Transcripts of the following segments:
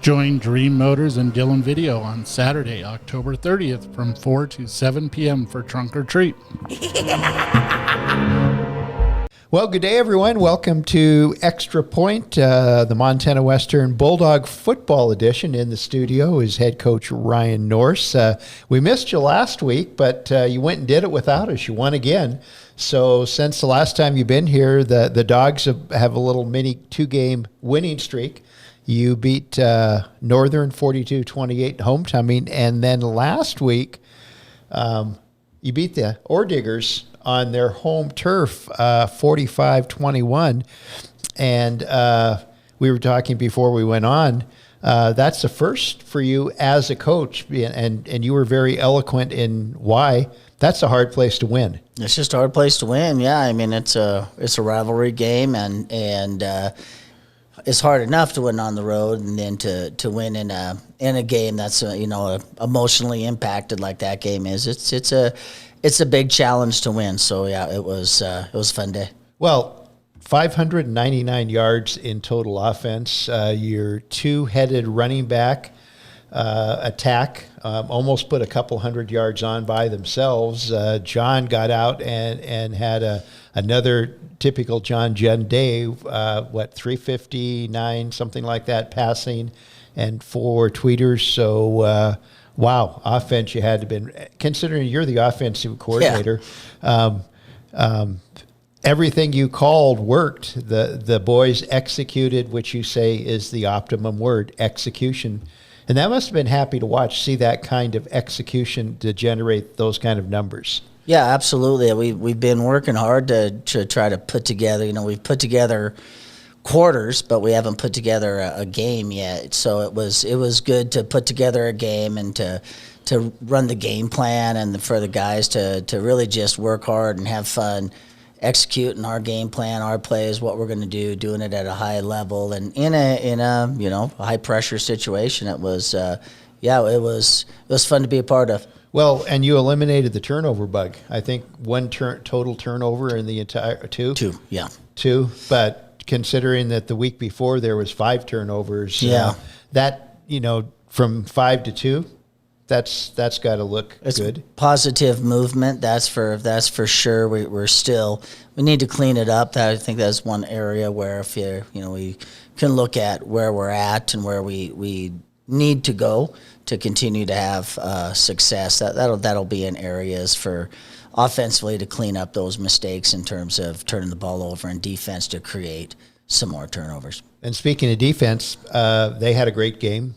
Join Dream Motors and Dillon Video on Saturday, October 30th from 4 to 7 p.m. for Trunk or Treat. Well, good day, everyone. Welcome to Extra Point, the Montana Western Bulldog Football Edition. In the studio is head coach Ryan Nourse. We missed you last week, but you went and did it without us. You won again. So since the last time you've been here, the Dogs have a little mini two-game winning streak. You beat Northern 42-28 homecoming, and then last week you beat the Orediggers on their home turf, 45-21. And we were talking before we went on. That's the first for you as a coach, and you were very eloquent in why. That's a hard place to win. It's just a hard place to win. Yeah, I mean it's a rivalry game, and it's hard enough to win on the road, and then to win in a game that's emotionally impacted like that game is. It's a big challenge to win. So yeah, it was a fun day. Well, 599 yards in total offense. Your two-headed running back attack almost put a couple hundred yards on by themselves. John got out and had another typical John Jen day, 359, something like that, passing, and 4 tweeters. So, wow, offense you had to been, considering you're the offensive coordinator. Yeah. Everything you called worked. The boys executed, which you say is the optimum word, execution. And that must have been happy to watch, see that kind of execution to generate those kind of numbers. Yeah, absolutely. We've been working hard to try to put together, we've put together quarters, but we haven't put together a game yet. So it was good to put together a game and to run the game plan, and for the guys to really just work hard and have fun executing our game plan, our plays, what we're going to do, doing it at a high level and in a high pressure situation. It was it was fun to be a part of. Well, and you eliminated the turnover bug. I think one total turnover in the entire two. Yeah. 2, but considering that the week before there was 5 turnovers, that from 5 to 2, that's got to look good. Positive movement. That's for sure. We need to clean it up. I think that's one area where if we can look at where we're at and where we need to go to continue to have success. That'll be in areas for offensively to clean up those mistakes in terms of turning the ball over, and defense to create some more turnovers. And speaking of defense, they had a great game.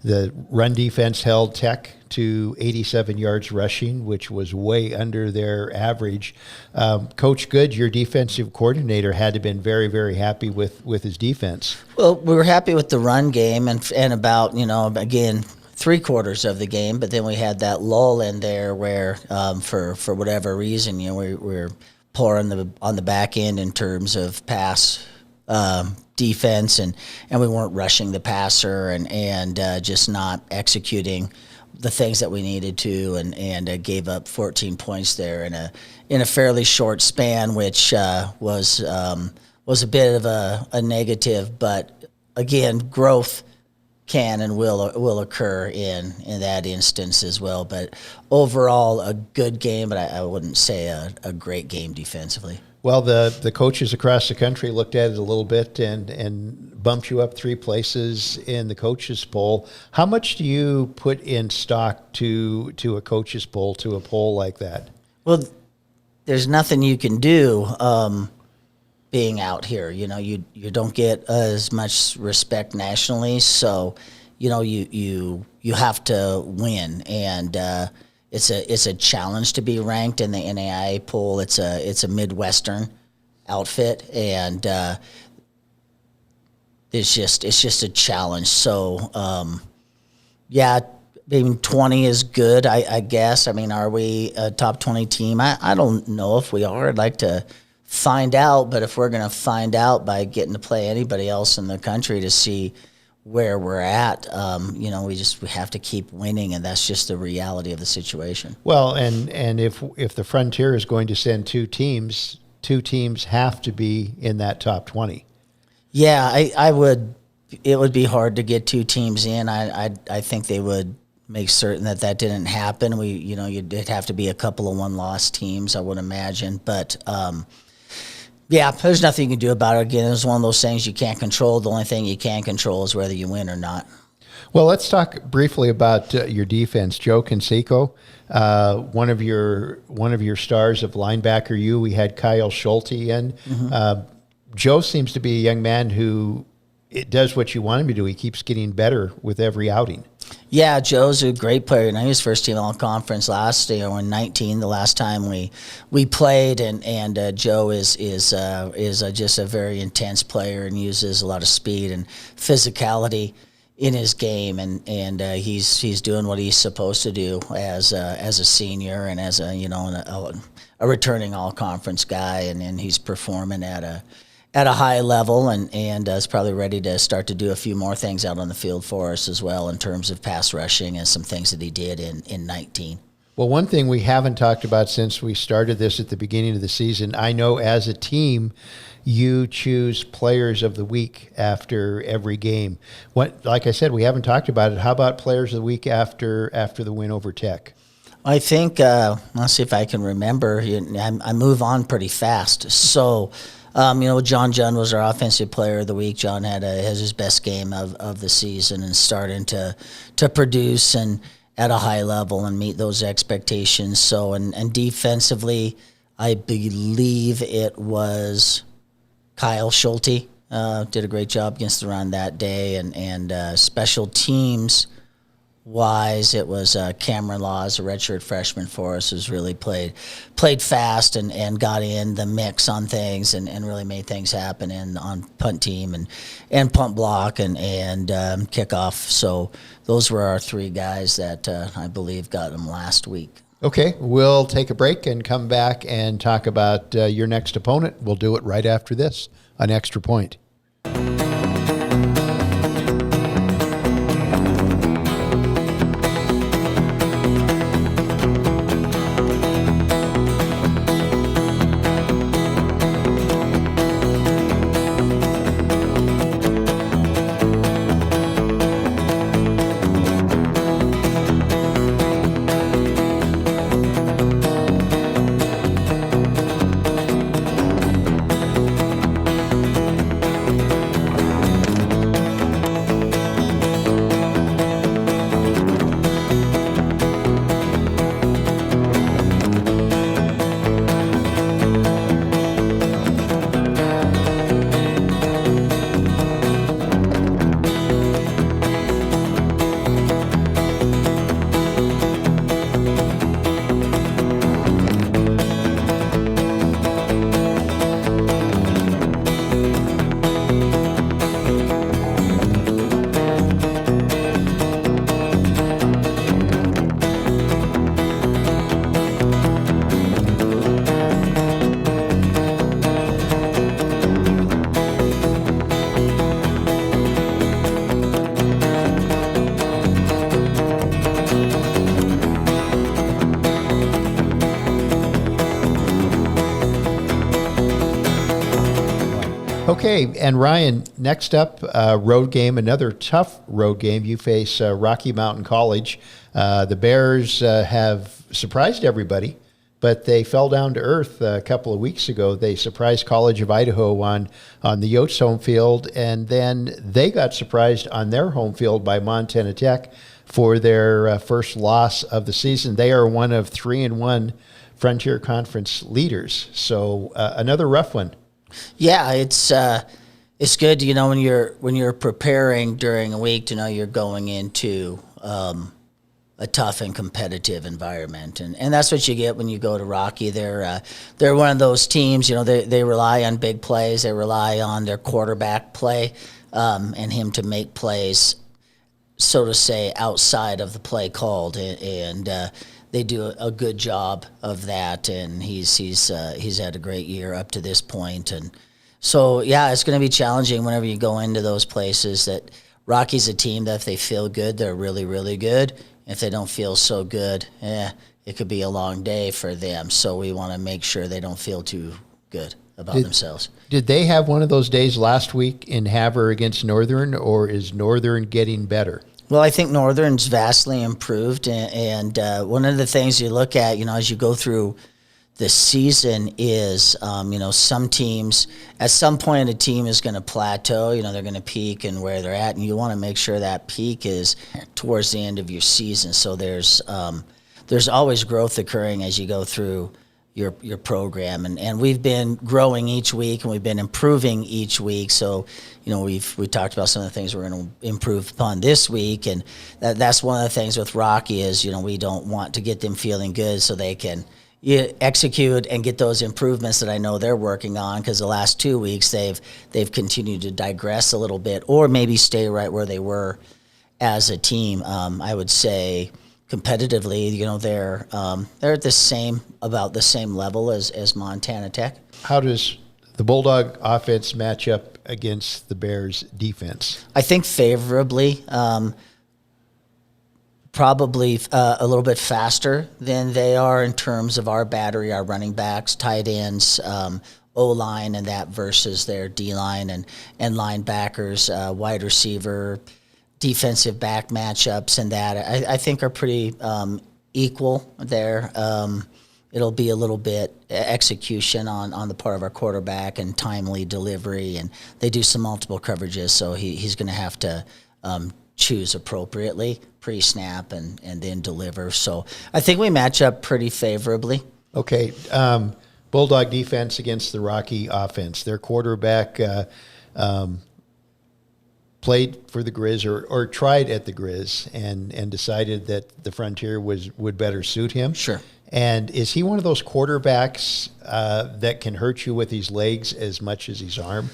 The run defense held Tech to 87 yards rushing, which was way under their average. Coach Good, your defensive coordinator, had to have been very, very happy with his defense. Well, we were happy with the run game and about, again, 3/4 of the game, but then we had that lull in there where for whatever reason, we were poor on the back end in terms of pass defense, and we weren't rushing the passer and just not executing the things that we needed to, and gave up 14 points there in a fairly short span, which was a bit of a negative. But again, growth can and will occur in that instance as well. But overall, a good game, but I wouldn't say a great game defensively. Well, the coaches across the country looked at it a little bit and bumped you up 3 places in the coaches poll. How much do you put in stock to a coaches poll, to a poll like that? Well, there's nothing you can do being out here. You don't get as much respect nationally, so you have to win, and it's a challenge to be ranked in the NAIA poll. It's a Midwestern outfit, and it's just a challenge. So maybe 20 is good, I guess. I mean, are we a top 20 team? I don't know if we are. I'd like to find out, but if we're going to find out by getting to play anybody else in the country to see where we're at, we have to keep winning, and that's just the reality of the situation. Well, and if the Frontier is going to send 2 teams have to be in that top 20. Yeah, I would it would be hard to get 2 teams in. I think they would make certain that didn't happen. You'd have to be a couple of 1-loss teams, I would imagine. But yeah, there's nothing you can do about it. Again, it's one of those things you can't control. The only thing you can control is whether you win or not. Well, let's talk briefly about your defense, Joe Canseco. One of your stars of linebacker. We had Kyle Schulte in. Joe seems to be a young man who it does what you want him to do. He keeps getting better with every outing. Yeah, Joe's a great player. He was first team all conference last year, or in 19, the last time we played. And Joe is just a very intense player and uses a lot of speed and physicality in his game, and he's doing what he's supposed to do as a senior and as a returning all conference guy, and he's performing at a high level, and is probably ready to start to do a few more things out on the field for us as well in terms of pass rushing and some things that he did in 19. Well, one thing we haven't talked about since we started this at the beginning of the season, I know as a team, you choose players of the week after every game. Like I said, we haven't talked about it. How about players of the week after the win over Tech? I think, let's see if I can remember. I move on pretty fast. So, John Jund was our offensive player of the week. John has his best game of the season and starting to produce and at a high level and meet those expectations. So, and defensively, I believe it was Kyle Schulte. Did a great job against the run that day, and special teams wise, it was Cameron Laws, a redshirt freshman for us, who's really played fast and got in the mix on things and really made things happen on punt team and punt block and kickoff. So those were our 3 guys that I believe got them last week. Okay, we'll take a break and come back and talk about your next opponent. We'll do it right after this on Extra Point. Okay, and Ryan, next up, road game, another tough road game. You face Rocky Mountain College. The Bears have surprised everybody, but they fell down to earth a couple of weeks ago. They surprised College of Idaho on the Yotes home field, and then they got surprised on their home field by Montana Tech for their first loss of the season. They are one of 3-1 Frontier Conference leaders, so another rough one. Yeah, it's good, when you're preparing during a week to know you're going into a tough and competitive environment, and that's what you get when you go to Rocky. They're one of those teams, they rely on big plays, they rely on their quarterback play, and him to make plays, so to say, outside of the play called, and they do a good job of that, and he's had a great year up to this point, and so yeah, it's going to be challenging whenever you go into those places. That Rocky's a team that if they feel good, they're really, really good. If they don't feel so good, it could be a long day for them. So we want to make sure they don't feel too good about themselves. Did they have one of those days last week in Havre against Northern, or is Northern getting better? Well, I think Northern's vastly improved, and one of the things you look at, as you go through the season is, some teams, at some point a team is going to plateau, they're going to peak and where they're at, and you want to make sure that peak is towards the end of your season. So there's always growth occurring as you go through your program, and we've been growing each week, and we've been improving each week. So, we talked about some of the things we're going to improve upon this week, and that's one of the things with Rocky is, we don't want to get them feeling good so they can execute and get those improvements that I know they're working on, because the last 2 weeks they've continued to digress a little bit or maybe stay right where they were as a team. I would say competitively, they're at about the same level as Montana Tech. How does the Bulldog offense match up against the Bears defense? I think favorably. Probably a little bit faster than they are in terms of our battery, our running backs, tight ends, O-line, and that versus their D-line and linebackers, wide receiver, defensive back matchups, and that I think are pretty equal there. It'll be a little bit execution on the part of our quarterback and timely delivery, and they do some multiple coverages, so he's going to have to choose appropriately, pre-snap and then deliver. So I think we match up pretty favorably. Okay. Bulldog defense against the Rocky offense. Their quarterback played for the Grizz or tried at the Grizz and decided that the Frontier would better suit him. Sure. And is he one of those quarterbacks that can hurt you with his legs as much as his arm?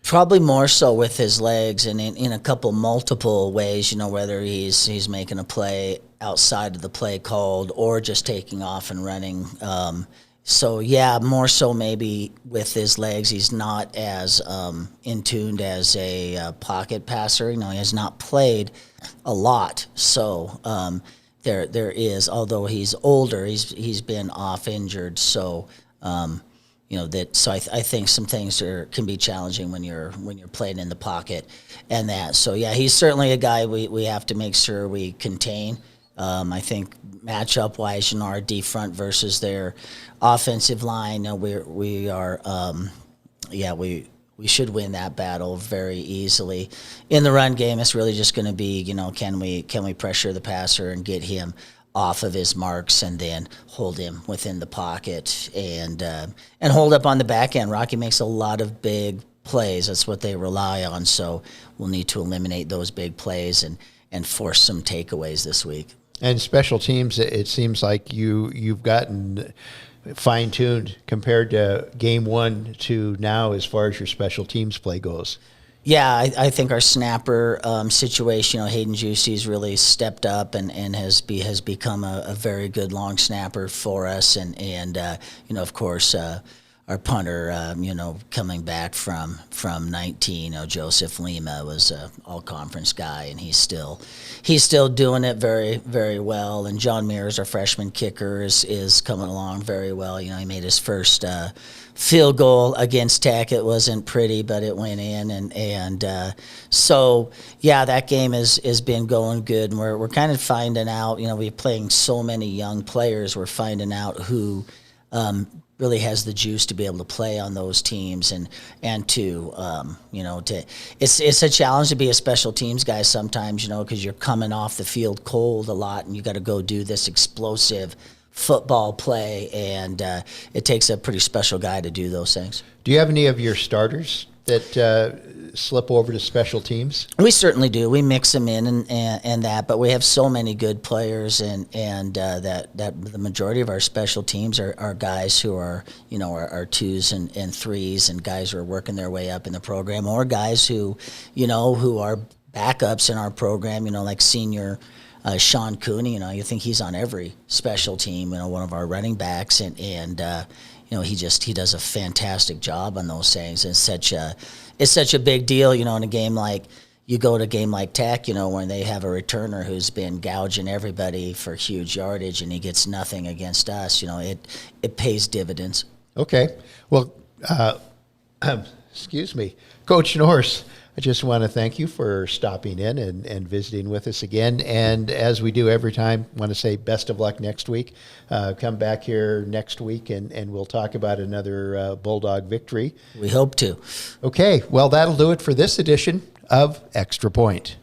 Probably more so with his legs, and in a couple multiple ways, whether he's making a play outside of the play called or just taking off and running. So, yeah, more so maybe with his legs. He's not as in tuned as a pocket passer. He has not played a lot. So there is, although he's older, he's been off injured. So, So I think some things can be challenging when you're playing in the pocket, and that. So yeah, he's certainly a guy we have to make sure we contain. I think matchup wise, our D front versus their offensive line, we should win that battle very easily. In the run game, it's really just going to be, can we pressure the passer and get him off of his marks and then hold him within the pocket and hold up on the back end. Rocky makes a lot of big plays. That's what they rely on. So we'll need to eliminate those big plays and force some takeaways this week. And special teams, it seems like you've gotten fine-tuned compared to game one to now as far as your special teams play goes. Yeah, I think our snapper situation, Hayden Juicy's really stepped up and has become a very good long snapper for us. And of course, our punter, coming back from 19, Joseph Lima was an all-conference guy, and he's still doing it very, very well. And John Mears, our freshman kicker, is coming along very well. He made his first field goal against Tech. It wasn't pretty, but it went in, and so yeah, that game has been going good, and we're kind of finding out. We're playing so many young players. We're finding out who really has the juice to be able to play on those teams, and to it's a challenge to be a special teams guy sometimes, because you're coming off the field cold a lot, and you got to go do this explosive football play, and it takes a pretty special guy to do those things. Do you have any of your starters that slip over to special teams? We certainly do. We mix them in and that, but we have so many good players, and that the majority of our special teams are guys who are are twos and threes, and guys who are working their way up in the program, or guys who who are backups in our program, like senior Sean Cooney. You think he's on every special team, one of our running backs, and he does a fantastic job on those things. It's such a big deal, in a game like, you go to a game like Tech, when they have a returner who's been gouging everybody for huge yardage and he gets nothing against us, it pays dividends. Okay. Well, Excuse me, Coach Nourse. I just want to thank you for stopping in and visiting with us again. And as we do every time, I want to say best of luck next week. Come back here next week and we'll talk about another Bulldog victory. We hope to. Okay, well, that'll do it for this edition of Extra Point.